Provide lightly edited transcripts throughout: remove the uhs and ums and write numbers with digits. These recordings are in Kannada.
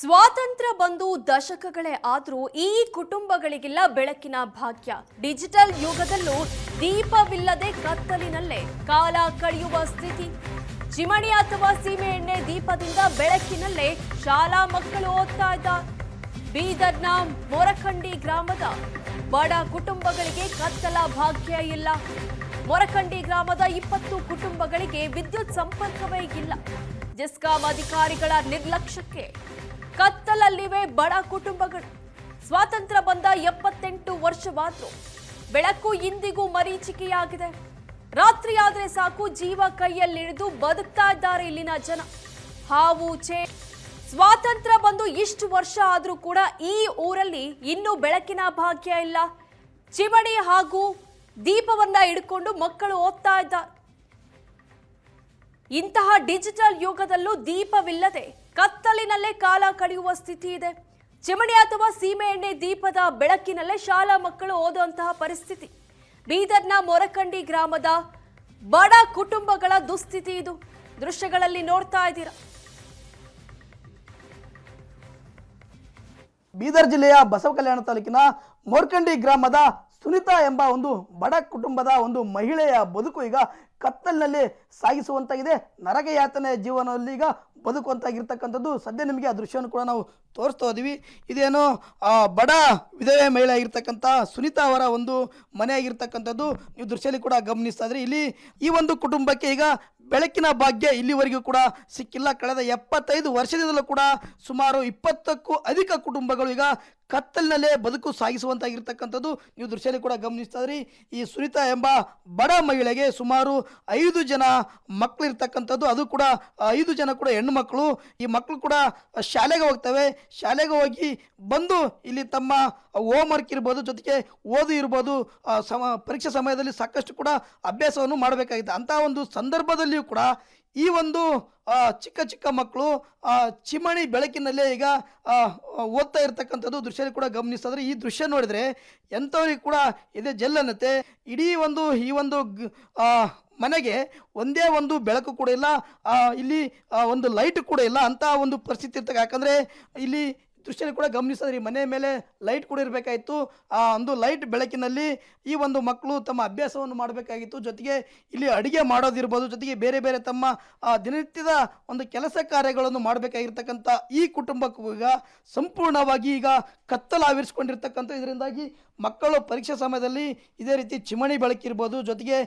ಸ್ವಾತಂತ್ರ್ಯ ಬಂದು ದಶಕಗಳೇ ಆದರೂ ಈ ಕುಟುಂಬಗಳಿಗಿಲ್ಲ ಬೆಳಕಿನ ಭಾಗ್ಯ. ಡಿಜಿಟಲ್ ಯುಗದಲ್ಲೂ ದೀಪವಿಲ್ಲದೆ ಕತ್ತಲಿನಲ್ಲೇ ಕಾಲ ಕಳೆಯುವ ಸ್ಥಿತಿ. ಚಿಮಣಿ ಅಥವಾ ಸೀಮೆ ಎಣ್ಣೆ ದೀಪದಿಂದ ಬೆಳಕಿನಲ್ಲೇ ಶಾಲಾ ಮಕ್ಕಳು ಓದ್ತಾ ಇದ್ದಾರೆ. ಬೀದರ್ನ ಮೊರಖಂಡಿ ಗ್ರಾಮದ ಬಡ ಕುಟುಂಬಗಳಿಗೆ ಕತ್ತಲ ಭಾಗ್ಯ ಇಲ್ಲ. ಮೊರಖಂಡಿ ಗ್ರಾಮದ 20 ಕುಟುಂಬಗಳಿಗೆ ವಿದ್ಯುತ್ ಸಂಪರ್ಕವೇ ಇಲ್ಲ. ಜೆಸ್ಕಾಂ ಅಧಿಕಾರಿಗಳ ನಿರ್ಲಕ್ಷ್ಯಕ್ಕೆ ಕತ್ತಲಲ್ಲಿವೆ ಬಡ ಕುಟುಂಬಗಳು. ಸ್ವಾತಂತ್ರ್ಯ ಬಂದ 78 ವರ್ಷವಾದರೂ ಬೆಳಕು ಇಂದಿಗೂ ಮರೀಚಿಕೆಯಾಗಿದೆ. ರಾತ್ರಿ ಆದರೆ ಸಾಕು ಜೀವ ಕೈಯಲ್ಲಿಳಿದು ಬದುಕ್ತಾ ಇದ್ದಾರೆ ಇಲ್ಲಿನ ಜನ. ಹಾವು ಸ್ವಾತಂತ್ರ್ಯ ಬಂದು ಇಷ್ಟು ವರ್ಷ ಆದರೂ ಕೂಡ ಈ ಊರಲ್ಲಿ ಇನ್ನೂ ಬೆಳಕಿನ ಭಾಗ್ಯ ಇಲ್ಲ. ಚಿಮಣಿ ಹಾಗೂ ದೀಪವನ್ನ ಹಿಡ್ಕೊಂಡು ಮಕ್ಕಳು ಓದ್ತಾ ಇದ್ದಾರೆ. ಇಂತಹ ಡಿಜಿಟಲ್ ಯುಗದಲ್ಲೂ ದೀಪವಿಲ್ಲದೆ ಕತ್ತಲಿನಲ್ಲೇ ಕಾಲ ಕಳೆಯುವ ಸ್ಥಿತಿ ಇದೆ. ಚಿಮಣಿ ಅಥವಾ ಸೀಮೆ ಎಣ್ಣೆ ದೀಪದ ಬೆಳಕಿನಲ್ಲೇ ಶಾಲಾ ಮಕ್ಕಳು ಓದುವಂತಹ ಪರಿಸ್ಥಿತಿ. ಬೀದರ್ನ ಮೊರಖಂಡಿ ಗ್ರಾಮದ ಬಡ ಕುಟುಂಬಗಳ ದುಸ್ಥಿತಿ ಇದು. ದೃಶ್ಯಗಳಲ್ಲಿ ನೋಡ್ತಾ ಇದ್ದೀರಾ. ಬೀದರ್ ಜಿಲ್ಲೆಯ ಬಸವಕಲ್ಯಾಣ ತಾಲೂಕಿನ ಮೊರಖಂಡಿ ಗ್ರಾಮದ ಸುನಿತಾ ಎಂಬ ಒಂದು ಬಡ ಕುಟುಂಬದ ಒಂದು ಮಹಿಳೆಯ ಬದುಕು ಈಗ ಕತ್ತಲಿನಲ್ಲಿ ಸಾಗಿಸುವಂತಾಗಿದೆ. ನರಕಯಾತನೆ ಜೀವನದಲ್ಲಿ ಈಗ ಬದುಕುವಂತಾಗಿರ್ತಕ್ಕಂಥದ್ದು. ಸದ್ಯ ನಿಮಗೆ ಆ ದೃಶ್ಯವನ್ನು ಕೂಡ ನಾವು ತೋರಿಸ್ತಾ ಇದ್ದೀವಿ. ಇದೇನು ಬಡ ವಿಧವೆ ಮಹಿಳೆ ಆಗಿರ್ತಕ್ಕಂಥ ಸುನಿತಾ ಅವರ ಒಂದು ಮನೆ ಆಗಿರ್ತಕ್ಕಂಥದ್ದು. ನೀವು ದೃಶ್ಯದಲ್ಲಿ ಕೂಡ ಗಮನಿಸ್ತಾ ಇದ್ರಿ. ಇಲ್ಲಿ ಈ ಒಂದು ಕುಟುಂಬಕ್ಕೆ ಈಗ ಬೆಳಕಿನ ಭಾಗ್ಯ ಇಲ್ಲಿವರೆಗೂ ಕೂಡ ಸಿಕ್ಕಿಲ್ಲ. ಕಳೆದ 75 ವರ್ಷದಿಂದಲೂ ಕೂಡ ಸುಮಾರು 20ಕ್ಕೂ ಅಧಿಕ ಕುಟುಂಬಗಳು ಈಗ ಕತ್ತಲಿನಲ್ಲೇ ಬದುಕು ಸಾಗಿಸುವಂತಾಗಿರ್ತಕ್ಕಂಥದ್ದು. ನೀವು ದೃಶ್ಯದಲ್ಲಿ ಕೂಡ ಗಮನಿಸ್ತಾ ಇದ್ರಿ. ಈ ಸುನಿತಾ ಎಂಬ ಬಡ ಮಹಿಳೆಗೆ ಸುಮಾರು 5 ಜನ ಮಕ್ಕಳು ಇರ್ತಕ್ಕಂಥದ್ದು. ಅದು ಕೂಡ 5 ಜನ ಕೂಡ ಹೆಣ್ಣು ಮಕ್ಕಳು. ಈ ಮಕ್ಕಳು ಕೂಡ ಶಾಲೆಗೆ ಹೋಗ್ತವೆ. ಶಾಲೆಗೆ ಹೋಗಿ ಬಂದು ಇಲ್ಲಿ ತಮ್ಮ ಹೋಮ್ ವರ್ಕ್ ಇರ್ಬೋದು, ಜೊತೆಗೆ ಓದು ಇರ್ಬೋದು, ಪರೀಕ್ಷೆ ಸಮಯದಲ್ಲಿ ಸಾಕಷ್ಟು ಕೂಡ ಅಭ್ಯಾಸವನ್ನು ಮಾಡಬೇಕಾಗಿದೆ. ಅಂತಹ ಒಂದು ಸಂದರ್ಭದಲ್ಲಿಯೂ ಕೂಡ ಈ ಒಂದು ಚಿಕ್ಕ ಚಿಕ್ಕ ಮಕ್ಕಳು ಚಿಮಣಿ ಬೆಳಕಿನಲ್ಲೇ ಈಗ ಓದ್ತಾ ಇರ್ತಕ್ಕಂಥದ್ದು ದೃಶ್ಯದಲ್ಲಿ ಕೂಡ ಗಮನಿಸಿದ್ರೆ. ಈ ದೃಶ್ಯ ನೋಡಿದರೆ ಎಂಥವ್ರಿಗೆ ಕೂಡ ಇದೆ ಜಲ್ಲನ್ನತ್ತೆ. ಇಡೀ ಈ ಒಂದು ಮನೆಗೆ ಒಂದೇ ಒಂದು ಬೆಳಕು ಕೂಡ ಇಲ್ಲ, ಇಲ್ಲಿ ಒಂದು ಲೈಟ್ ಕೂಡ ಇಲ್ಲ. ಅಂತ ಒಂದು ಪರಿಸ್ಥಿತಿ ಇರ್ತದೆ. ಯಾಕಂದರೆ ಇಲ್ಲಿ ದೃಶ್ಯದಲ್ಲಿ ಕೂಡ ಗಮನಿಸಿದ್ರೆ ಮನೆ ಮೇಲೆ ಲೈಟ್ ಕೂಡ ಇರಬೇಕಾಯಿತು. ಆ ಒಂದು ಲೈಟ್ ಬೆಳಕಿನಲ್ಲಿ ಈ ಒಂದು ಮಕ್ಕಳು ತಮ್ಮ ಅಭ್ಯಾಸವನ್ನು ಮಾಡಬೇಕಾಗಿತ್ತು. ಜೊತೆಗೆ ಇಲ್ಲಿ ಅಡುಗೆ ಮಾಡೋದಿರ್ಬೋದು, ಜೊತೆಗೆ ಬೇರೆ ಬೇರೆ ತಮ್ಮ ದಿನನಿತ್ಯದ ಒಂದು ಕೆಲಸ ಕಾರ್ಯಗಳನ್ನು ಮಾಡಬೇಕಾಗಿರ್ತಕ್ಕಂಥ ಈ ಕುಟುಂಬಕ್ಕೂ ಈಗ ಸಂಪೂರ್ಣವಾಗಿ ಈಗ ಕತ್ತಲು ಆವರಿಸಿಕೊಂಡಿರ್ತಕ್ಕಂಥ. ಇದರಿಂದಾಗಿ ಮಕ್ಕಳು ಪರೀಕ್ಷಾ ಸಮಯದಲ್ಲಿ ಇದೇ ರೀತಿ ಚಿಮಣಿ ಬೆಳಕಿರ್ಬೋದು, ಜೊತೆಗೆ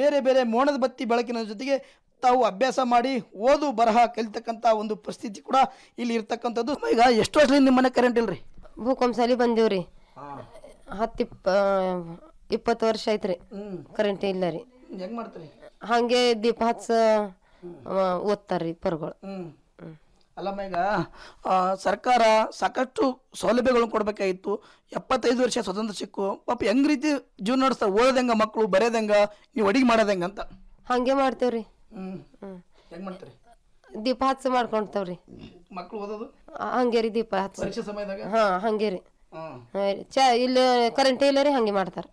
ಬೇರೆ ಬೇರೆ ಮೋಣದ ಬತ್ತಿ ಬೆಳಕಿನ ಜೊತೆಗೆ ತಾವು ಅಭ್ಯಾಸ ಮಾಡಿ ಓದು ಬರಹ ಕಲಿತಕ್ಕಂಥ ಒಂದು ಪರಿಸ್ಥಿತಿ ಕೂಡ ಇಲ್ಲಿ ಇರ್ತಕ್ಕಂಥದ್ದು. ಈಗ ಎಷ್ಟು ವರ್ಷದಿಂದ ನಿಮ್ಮ ಮನೆ ಕರೆಂಟ್ ಇಲ್ರಿ? ಭೂಕಂಪ ಸಾಲಿ ಬಂದೇವ್ರಿ. 10-20 ವರ್ಷ ಐತ್ರಿ ಕರೆಂಟ್ ಇಲ್ಲ ರೀ. ಹೆಂಗ್ ಮಾಡ್ತೀರಿ? ಹಂಗೆ ದೀಪ ಹಚ್ಚ ಓದ್ತಾರ್ರಿ ಪರ್ಗಳು. ಅಲ್ಲಮ್ಮ, ಈಗ ಸರ್ಕಾರ ಸಾಕಷ್ಟು ಸೌಲಭ್ಯಗಳನ್ನು ಕೊಡಬೇಕಾಗಿತ್ತು. 75 ವರ್ಷ ಸ್ವತಂತ್ರ ಸಿಕ್ಕು, ಪಾಪ ಹೆಂಗ್ ರೀತಿ ಜೀವನ ನಡೆಸ್ತಾರೆ? ಓದೋದಂಗ ಮಕ್ಕಳು, ಬರೆಯೋದಂಗ, ನೀವು ಅಡಿಗೆ ಮಾಡೋದಂಗ ಅಂತ ಹಂಗೆ ಮಾಡ್ತೇವ್ರಿ. ಹೆಂಗ್ ಮಾಡ್ತೀರಿ? ದೀಪ ಹಚ್ಚ ಮಾಡ್ಕೊಂತವ್ರಿ. ಮಕ್ಕಳು ಓದೋದು ಹಂಗೆ ರೀ, ದೀಪ ಹಚ್ಚ ಪರೀಕ್ಷೆ ಸಮಯದಾಗ. ಹಂಗೆ ರೀ. ಇಲ್ಲಿ ಕರೆಂಟ್ ಇಲ್ಲ ರೀ, ಹಂಗೆ ಮಾಡ್ತಾರ.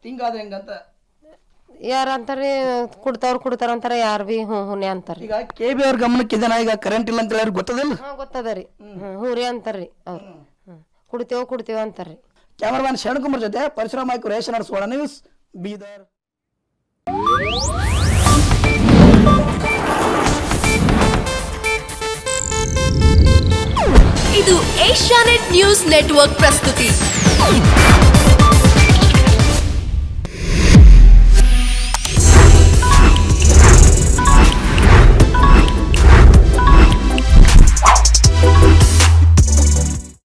ಹಿಂಗಾದ್ರೆ ಹೆಂಗಂತ ಯಾರ ಅಂತಾರ್ರಿ, ಕುಡ್ತಾರ ಅಂತಾರ. ಯಾರು ಬಿ ಹೂನೇ ಅಂತಾರ. ಈಗ KB ಅವ್ರ ಗಮನಕ್ಕೆ ಇದನ್ನ ಈಗ ಕರೆಂಟ್ ಇಲ್ಲ ಅಂತ ಹೇಳಿ ಗೊತ್ತದಿಲ್ಲ? ಗೊತ್ತದ ರೀ. ಹೂರಿ ಅಂತಾರ್ರಿ ಅವ್ರು. ಕುಡ್ತೇವ ಅಂತಾರ್ರಿ. ಕ್ಯಾಮರಾಮನ್ ಶರಣಕುಮಾರ್ ಜೊತೆ ಪರಿಶ್ರಮ ಆಯ್ಕೆ ರೇಷನ್ ಸುವರ್ಣ ನ್ಯೂಸ್, ಬೀದರ್. ಇದು ಏಷ್ಯಾನೆಟ್ ನ್ಯೂಸ್ ನೆಟ್ವರ್ಕ್ ಪ್ರಸ್ತುತಿ.